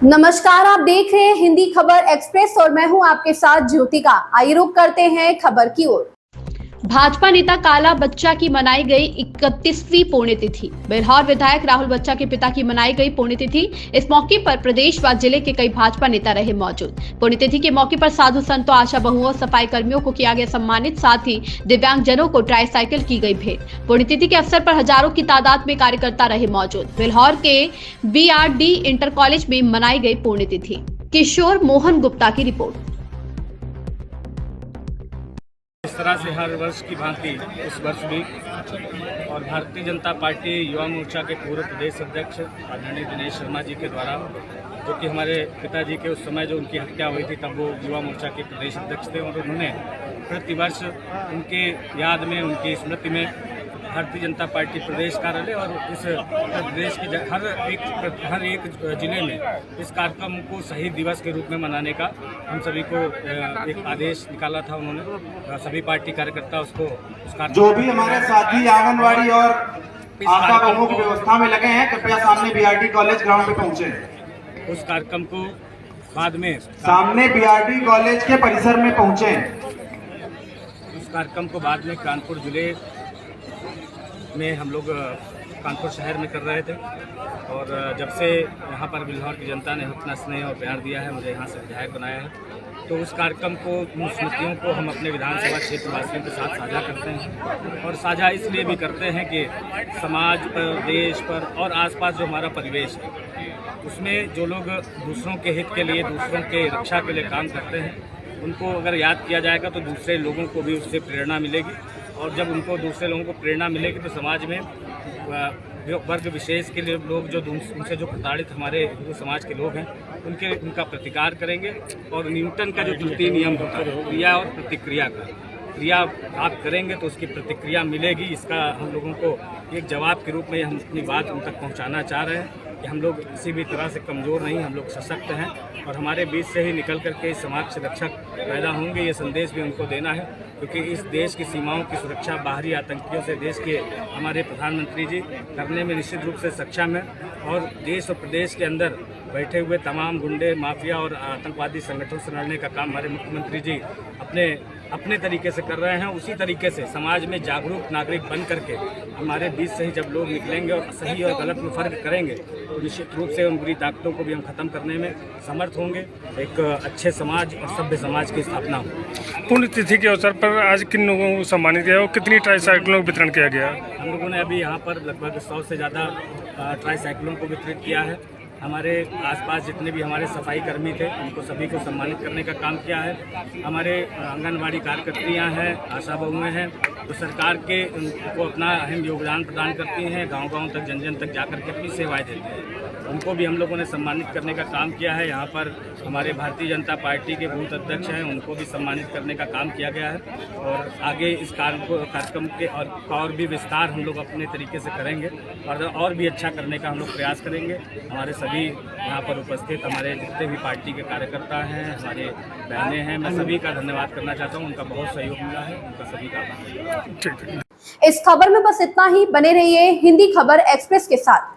नमस्कार, आप देख रहे हैं हिंदी खबर एक्सप्रेस और मैं हूं आपके साथ ज्योतिका। आइए रुक करते हैं खबर की ओर। भाजपा नेता काला बच्चा की मनाई गई 31वीं पुण्यतिथि। बिल्हौर विधायक राहुल बच्चा के पिता की मनाई गई पुण्यतिथि। इस मौके पर प्रदेश व जिले के कई भाजपा नेता रहे मौजूद। पुण्यतिथि के मौके पर साधु संतों, आशा बहुओं, सफाई कर्मियों को किया गया सम्मानित, साथ ही दिव्यांगजनों को ट्राईसाइकिल की गई भेंट। पुण्यतिथि के अवसर पर हजारों की तादाद में कार्यकर्ता रहे मौजूद। बिल्हौर के BRD इंटर कॉलेज में मनाई गई पुण्यतिथि। किशोर मोहन गुप्ता की रिपोर्ट। इस तरह से हर वर्ष की भांति इस वर्ष भी और भारतीय जनता पार्टी युवा मोर्चा के पूर्व प्रदेश अध्यक्ष आदरणीय दिनेश शर्मा जी के द्वारा, जो कि हमारे पिताजी के उस समय जो उनकी हत्या हुई थी तब वो युवा मोर्चा के प्रदेश अध्यक्ष थे, और उन्होंने प्रतिवर्ष उनके याद में, उनकी स्मृति में भारतीय जनता पार्टी प्रदेश कार्यालय और इस प्रदेश के हर एक जिले में इस कार्यक्रम को शहीद दिवस के रूप में मनाने का हम सभी को एक आदेश निकाला था उन्होंने। सभी पार्टी कार्यकर्ता उसको जो भी हमारे साथी आंगनवाड़ी और आशा बहुओं की व्यवस्था में लगे हैं, कृपया सामने BRD कॉलेज ग्राउंड पे पहुंचे। उस कार्यक्रम को बाद में सामने BRD कॉलेज के परिसर में पहुंचे। उस कार्यक्रम को बाद में कानपुर जिले में हम लोग कानपुर शहर में कर रहे थे, और जब से यहाँ पर बिल्हौर की जनता ने अपना स्नेह और प्यार दिया है, मुझे यहाँ से विधायक बनाया है, तो उस कार्यक्रम को, उन स्मृतियों को हम अपने विधानसभा क्षेत्र वासियों के साथ साझा करते हैं। और साझा इसलिए भी करते हैं कि समाज पर, देश पर और आसपास जो हमारा परिवेश है, उसमें जो लोग दूसरों के हित के लिए, दूसरों के रक्षा के लिए काम करते हैं, उनको अगर याद किया जाएगा तो दूसरे लोगों को भी उससे प्रेरणा मिलेगी। और जब उनको, दूसरे लोगों को प्रेरणा मिलेगी तो समाज में वर्ग विशेष के लिए लोग जो उनसे जो प्रताड़ित हमारे हिंदू समाज के लोग हैं, उनका प्रतिकार करेंगे। और न्यूटन का जो तृतीय नियम होता है, क्रिया और प्रतिक्रिया का, क्रिया आप करेंगे तो उसकी प्रतिक्रिया मिलेगी। इसका हम लोगों को एक जवाब के रूप में हम अपनी बात उन तक पहुंचाना चाह रहे हैं कि हम लोग किसी भी तरह से कमज़ोर नहीं, हम लोग सशक्त हैं और हमारे बीच से ही निकल करके समाज से रक्षक पैदा होंगे। ये संदेश भी उनको देना है, क्योंकि इस देश की सीमाओं की सुरक्षा बाहरी आतंकियों से देश के हमारे प्रधानमंत्री जी करने में निश्चित रूप से सक्षम है। और देश और प्रदेश के अंदर बैठे हुए तमाम गुंडे, माफिया और आतंकवादी संगठनों से लड़ने का काम हमारे मुख्यमंत्री जी अपने तरीके से कर रहे हैं। उसी तरीके से समाज में जागरूक नागरिक बन करके हमारे बीच से ही जब लोग निकलेंगे और सही और गलत में फ़र्क करेंगे, तो निश्चित रूप से उन बुरी ताकतों को भी हम ख़त्म करने में समर्थ होंगे। एक अच्छे समाज और सभ्य समाज की स्थापना हो। पुण्यतिथि के अवसर पर आज किन लोगों को सम्मानित किया और कितनी ट्राईसाइकिलों का वितरण किया गया? हम लोगों ने अभी यहाँ पर लगभग 100 से ज़्यादा ट्राईसाइकिलों को वितरित किया है। हमारे आसपास जितने भी हमारे सफाई कर्मी थे, उनको सभी को सम्मानित करने का काम किया है। हमारे आंगनवाड़ी कार्यकर्तियाँ हैं, आशा बहुएँ हैं, जो सरकार के उनको अपना अहम योगदान प्रदान करती हैं, गांव-गांव तक, जन-जन तक जाकर के अपनी सेवाएं देती हैं, उनको भी हम लोगों ने सम्मानित करने का काम किया है। यहाँ पर हमारे भारतीय जनता पार्टी के बूथ अध्यक्ष हैं, उनको भी सम्मानित करने का काम किया गया है। और आगे इस कार्यक्रम के और भी विस्तार हम लोग अपने तरीके से करेंगे और भी अच्छा करने का हम लोग प्रयास करेंगे। हमारे सभी यहाँ पर उपस्थित हमारे जितने भी पार्टी के कार्यकर्ता हैं, हमारे बहनें हैं, मैं सभी का धन्यवाद करना चाहता हूँ। उनका बहुत सहयोग मिला है, उनका सभी का। इस खबर में बस इतना ही। बने रहिए हिंदी खबर एक्सप्रेस के साथ।